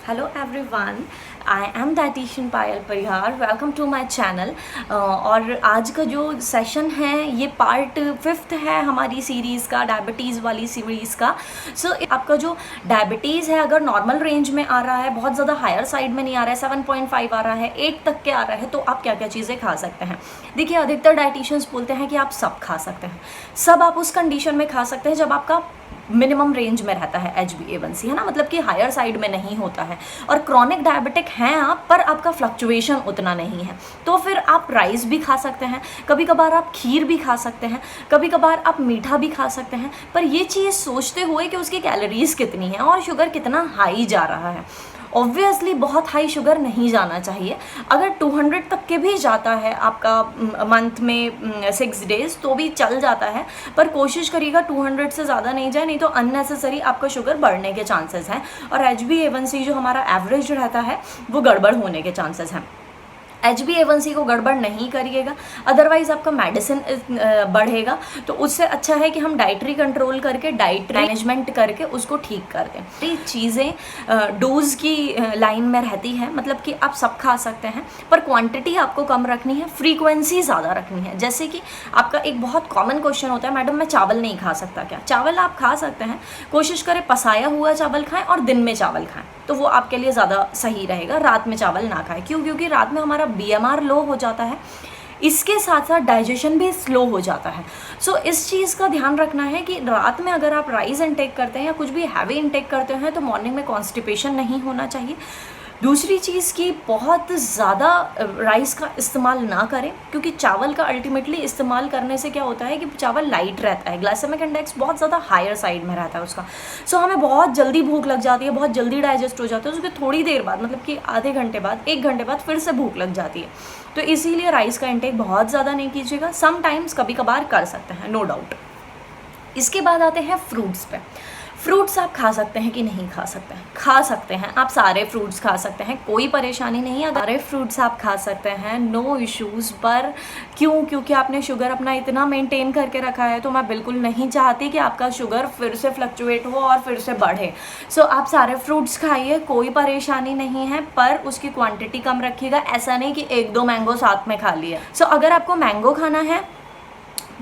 Hello everyone, I am dietitian Payal Parihar. Welcome to my channel. और आज का जो सेशन है ये पार्ट 5 है हमारी सीरीज़ का, डायबिटीज़ वाली सीरीज़ का। सो आपका जो डायबिटीज़ है अगर नॉर्मल रेंज में आ रहा है, बहुत ज़्यादा हायर साइड में नहीं आ रहा है, 7.5 आ रहा है, 8 तक के आ रहा है, तो आप क्या क्या चीज़ें खा सकते हैं। देखिए, अधिकतर डाइटिशियंस बोलते हैं कि आप सब खा सकते हैं। सब आप उस कंडीशन में खा सकते हैं जब आपका मिनिमम रेंज में रहता है HbA1c, है ना, मतलब कि हायर साइड में नहीं होता है। और क्रॉनिक डायबिटिक हैं आप, पर आपका फ्लक्चुएशन उतना नहीं है, तो फिर आप राइस भी खा सकते हैं, कभी कभार आप खीर भी खा सकते हैं, कभी कभार आप मीठा भी खा सकते हैं। पर ये चीज़ सोचते हुए कि उसकी कैलोरीज कितनी है और शुगर कितना हाई जा रहा है। ऑब्वियसली बहुत हाई शुगर नहीं जाना चाहिए। अगर 200 तक के भी जाता है आपका मंथ में 6 डेज तो भी चल जाता है, पर कोशिश करिएगा 200 से ज़्यादा नहीं जाए, नहीं तो अननेसेसरी आपका शुगर बढ़ने के चांसेस हैं और HbA1c जो हमारा एवरेज रहता है वो गड़बड़ होने के चांसेस हैं। HbA1c को गड़बड़ नहीं करिएगा, अदरवाइज आपका मेडिसिन बढ़ेगा। तो उससे अच्छा है कि हम डाइटरी कंट्रोल करके, डाइट मैनेजमेंट करके उसको ठीक कर दें। ये चीज़ें डोज की लाइन में रहती है, मतलब कि आप सब खा सकते हैं, पर क्वांटिटी आपको कम रखनी है, फ्रीक्वेंसी ज़्यादा रखनी है। जैसे कि आपका एक बहुत कॉमन क्वेश्चन होता है, मैडम मैं चावल नहीं खा सकता क्या? चावल आप खा सकते हैं, कोशिश करें पसाया हुआ चावल खाएं और दिन में चावल खाएं, तो वो आपके लिए ज़्यादा सही रहेगा। रात में चावल ना खाएं, क्यों? क्योंकि रात में हमारा BMR लो हो जाता है, इसके साथ साथ डाइजेशन भी स्लो हो जाता है। सो इस चीज़ का ध्यान रखना है कि रात में अगर आप राइस इनटेक करते हैं या कुछ भी हैवी इनटेक करते हैं तो मॉर्निंग में कॉन्स्टिपेशन नहीं होना चाहिए। दूसरी चीज़ कि बहुत ज़्यादा राइस का इस्तेमाल ना करें, क्योंकि चावल का अल्टीमेटली इस्तेमाल करने से क्या होता है कि चावल लाइट रहता है, ग्लाइसेमिक इंडेक्स बहुत ज़्यादा हायर साइड में रहता है उसका। सो हमें बहुत जल्दी भूख लग जाती है, बहुत जल्दी डाइजेस्ट हो जाता है, उसके थोड़ी देर बाद, मतलब कि आधे घंटे बाद, 1 घंटे बाद फिर से भूख लग जाती है। तो इसीलिए राइस का इंटेक बहुत ज़्यादा नहीं कीजिएगा, समटाइम्स कभी कभार कर सकते हैं, नो डाउट। इसके बाद आते हैं फ्रूट्स पे। फ्रूट्स आप खा सकते हैं कि नहीं खा सकते हैं? खा सकते हैं, आप सारे फ्रूट्स खा सकते हैं, कोई परेशानी नहीं है। सारे फ्रूट्स आप खा सकते हैं, नो इश्यूज़। पर क्यों? क्योंकि आपने शुगर अपना इतना मेंटेन करके रखा है, तो मैं बिल्कुल नहीं चाहती कि आपका शुगर फिर से फ्लक्चुएट हो और फिर से बढ़े। सो आप सारे फ्रूट्स खाइए, कोई परेशानी नहीं है, पर उसकी क्वांटिटी कम रखिएगा। ऐसा नहीं कि 1-2 मैंगो साथ में खा लिया। सो अगर आपको मैंगो खाना है,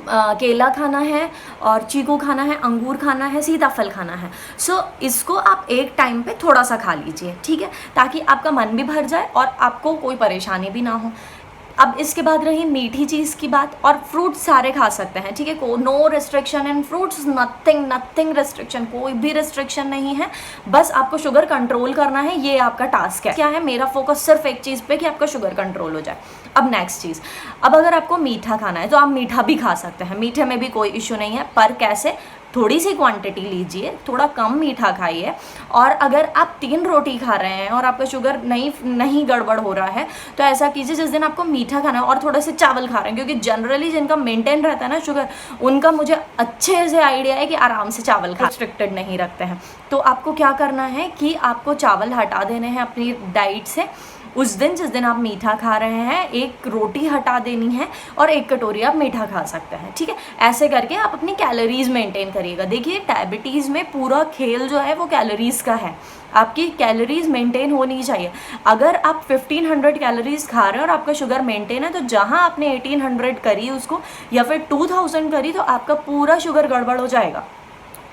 केला खाना है और चीकू खाना है, अंगूर खाना है, सीताफल खाना है, सो इसको आप एक टाइम पे थोड़ा सा खा लीजिए, ठीक है, ताकि आपका मन भी भर जाए और आपको कोई परेशानी भी ना हो। अब इसके बाद रही मीठी चीज़ की बात, और फ्रूट्स सारे खा सकते हैं, ठीक है, को no restriction in fruits, nothing restriction, कोई भी रिस्ट्रिक्शन नहीं है। बस आपको शुगर कंट्रोल करना है, ये आपका टास्क है। क्या है, मेरा फोकस सिर्फ एक चीज़ पे कि आपका शुगर कंट्रोल हो जाए। अब नेक्स्ट चीज़, अब अगर आपको मीठा खाना है तो आप मीठा भी खा सकते हैं, मीठे में भी कोई इशू नहीं है, पर कैसे? थोड़ी सी क्वांटिटी लीजिए, थोड़ा कम मीठा खाइए। और अगर आप 3 रोटी खा रहे हैं और आपका शुगर नहीं गड़बड़ हो रहा है, तो ऐसा कीजिए जिस दिन आपको मीठा खाना है और थोड़े से चावल खा रहे हैं, क्योंकि जनरली जिनका मेंटेन रहता है ना शुगर, उनका मुझे अच्छे से आइडिया है कि आराम से चावल खा, रिस्ट्रिक्टेड नहीं रखते हैं। तो आपको क्या करना है कि आपको चावल हटा देने हैं अपनी डाइट से। उस दिन जिस दिन आप मीठा खा रहे हैं, 1 रोटी हटा देनी है और 1 कटोरी आप मीठा खा सकते हैं, ठीक है। ऐसे करके आप अपनी कैलोरीज मेंटेन करिएगा। देखिए, डायबिटीज़ में पूरा खेल जो है वो कैलोरीज का है, आपकी कैलोरीज मेंटेन होनी चाहिए। अगर आप 1500 कैलोरीज खा रहे हैं और आपका शुगर मेंटेन है, तो जहां आपने 1800 करी उसको या फिर 2000 करी, तो आपका पूरा शुगर गड़बड़ हो जाएगा।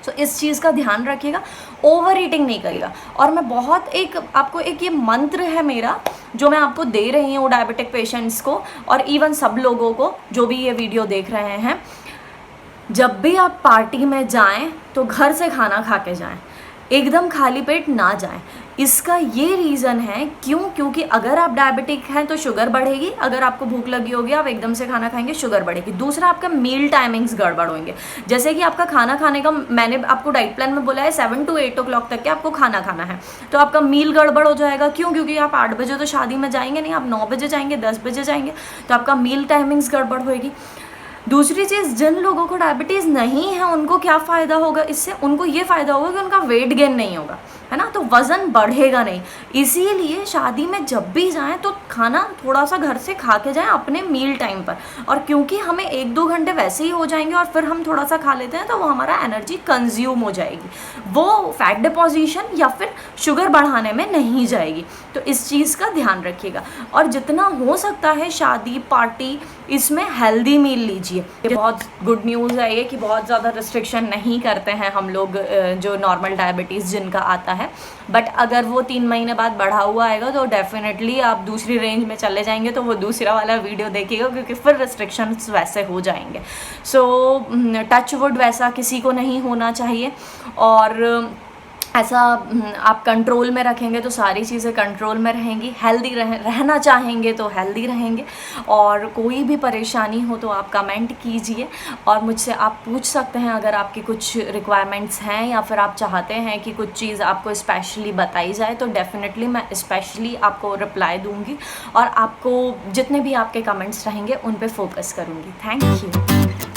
तो इस चीज़ का ध्यान रखिएगा, ओवर ईटिंग नहीं करिएगा। और मैं बहुत आपको एक ये मंत्र है मेरा, जो मैं आपको दे रही हूँ डायबिटिक पेशेंट्स को और इवन सब लोगों को जो भी ये वीडियो देख रहे हैं। जब भी आप पार्टी में जाएं तो घर से खाना खा के जाएं, एकदम खाली पेट ना जाएं। इसका ये रीज़न है, क्यों? क्योंकि अगर आप डायबिटिक हैं तो शुगर बढ़ेगी, अगर आपको भूख लगी होगी आप एकदम से खाना खाएंगे, शुगर बढ़ेगी। दूसरा, आपका मील टाइमिंग्स गड़बड़ होंगे। जैसे कि आपका खाना खाने का, मैंने आपको डाइट प्लान में बोला है 7 to 8 o'clock तक के आपको खाना खाना है, तो आपका मील गड़बड़ हो जाएगा। क्यों? क्योंकि आप 8 बजे तो शादी में जाएंगे नहीं, आप 9 बजे जाएंगे, 10 बजे जाएंगे, तो आपका मील टाइमिंग्स गड़बड़ होएगी। दूसरी चीज़, जिन लोगों को डायबिटीज़ नहीं है उनको क्या फ़ायदा होगा इससे? उनको ये फ़ायदा होगा कि उनका वेट गेन नहीं होगा। है ना, तो वज़न बढ़ेगा नहीं। इसीलिए शादी में जब भी जाएं तो खाना थोड़ा सा घर से खा के जाएं अपने मील टाइम पर। और क्योंकि हमें 1-2 घंटे वैसे ही हो जाएंगे और फिर हम थोड़ा सा खा लेते हैं, तो वो हमारा एनर्जी कंज्यूम हो जाएगी, वो फैट डिपॉजिशन या फिर शुगर बढ़ाने में नहीं जाएगी। तो इस चीज़ का ध्यान रखिएगा। और जितना हो सकता है शादी पार्टी इसमें हेल्दी मील लीजिए। ये बहुत गुड न्यूज़ है ये कि बहुत ज़्यादा रिस्ट्रिक्शन नहीं करते हैं हम लोग जो नॉर्मल डायबिटीज़ जिनका आता है। बट अगर वो 3 महीने बाद बढ़ा हुआ आएगा तो डेफिनेटली आप दूसरी रेंज में चले जाएंगे, तो वो दूसरा वाला वीडियो देखिएगा, क्योंकि फिर रिस्ट्रिक्शंस वैसे हो जाएंगे। सो टच वुड वैसा किसी को नहीं होना चाहिए। और ऐसा आप कंट्रोल में रखेंगे तो सारी चीज़ें कंट्रोल में रहेंगी। हेल्दी रहना चाहेंगे तो हेल्दी रहेंगे। और कोई भी परेशानी हो तो आप कमेंट कीजिए और मुझसे आप पूछ सकते हैं अगर आपकी कुछ रिक्वायरमेंट्स हैं या फिर आप चाहते हैं कि कुछ चीज़ आपको स्पेशली बताई जाए, तो डेफिनेटली मैं स्पेशली आपको रिप्लाई दूंगी और आपको जितने भी आपके कमेंट्स रहेंगे उन पे फोकस करूँगी। Thank you.